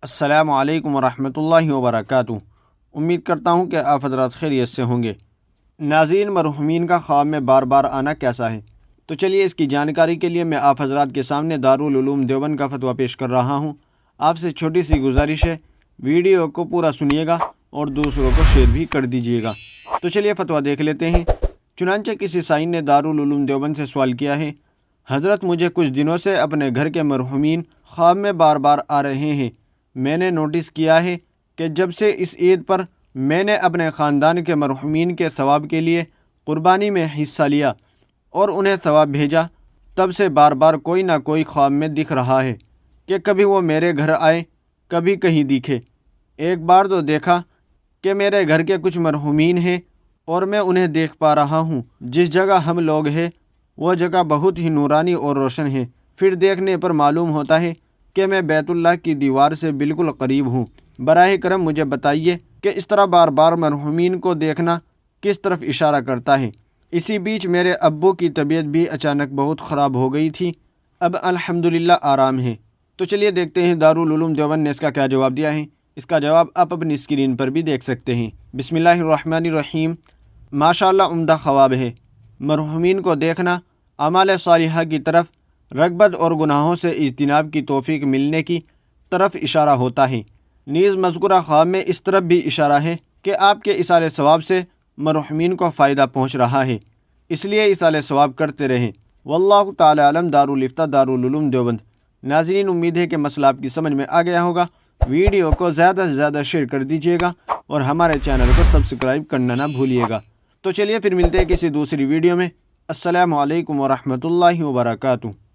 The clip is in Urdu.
السلام علیکم ورحمۃ اللہ وبرکاتہ۔ امید کرتا ہوں کہ آپ حضرات خیریت سے ہوں گے۔ ناظرین، مرحومین کا خواب میں بار بار آنا کیسا ہے؟ تو چلیے اس کی جانکاری کے لیے میں آپ حضرات کے سامنے دارالعلوم دیوبند کا فتویٰ پیش کر رہا ہوں۔ آپ سے چھوٹی سی گزارش ہے، ویڈیو کو پورا سنیے گا اور دوسروں کو شیئر بھی کر دیجیے گا۔ تو چلیے فتویٰ دیکھ لیتے ہیں۔ چنانچہ کسی سائن نے دارالعلوم دیوبند سے سوال کیا ہے، حضرت مجھے کچھ دنوں سے اپنے گھر کے مرحومین خواب میں بار بار آ رہے ہیں۔ میں نے نوٹس کیا ہے کہ جب سے اس عید پر میں نے اپنے خاندان کے مرحومین کے ثواب کے لیے قربانی میں حصہ لیا اور انہیں ثواب بھیجا، تب سے بار بار کوئی نہ کوئی خواب میں دکھ رہا ہے کہ کبھی وہ میرے گھر آئے، کبھی کہیں دکھے۔ ایک بار تو دیکھا کہ میرے گھر کے کچھ مرحومین ہیں اور میں انہیں دیکھ پا رہا ہوں۔ جس جگہ ہم لوگ ہیں وہ جگہ بہت ہی نورانی اور روشن ہے۔ پھر دیکھنے پر معلوم ہوتا ہے کہ میں بیت اللہ کی دیوار سے بالکل قریب ہوں۔ براہ کرم مجھے بتائیے کہ اس طرح بار بار مرحومین کو دیکھنا کس طرف اشارہ کرتا ہے؟ اسی بیچ میرے ابو کی طبیعت بھی اچانک بہت خراب ہو گئی تھی، اب الحمدللہ آرام ہے۔ تو چلیے دیکھتے ہیں دارالعلوم دیوبند نے اس کا کیا جواب دیا ہے۔ اس کا جواب آپ اپنی اسکرین پر بھی دیکھ سکتے ہیں۔ بسم اللہ الرحمن الرحیم۔ ماشاءاللہ، عمدہ خواب ہے۔ مرحومین کو دیکھنا اعمال صالحہ کی طرف رغبت اور گناہوں سے اجتناب کی توفیق ملنے کی طرف اشارہ ہوتا ہے۔ نیز مذکورہ خواب میں اس طرف بھی اشارہ ہے کہ آپ کے ایصال ثواب سے مرحومین کو فائدہ پہنچ رہا ہے، اس لیے ایصال ثواب کرتے رہیں۔ واللہ تعالی علم۔ دارالفتہ دارالعلوم دیوبند۔ ناظرین، امید ہے کہ مسئلہ آپ کی سمجھ میں آ گیا ہوگا۔ ویڈیو کو زیادہ سے زیادہ شیئر کر دیجیے گا اور ہمارے چینل کو سبسکرائب کرنا نہ بھولیے گا۔ تو چلیے پھر ملتے ہیں کسی دوسری ویڈیو میں۔ السلام علیکم ورحمۃ اللہ وبرکاتہ۔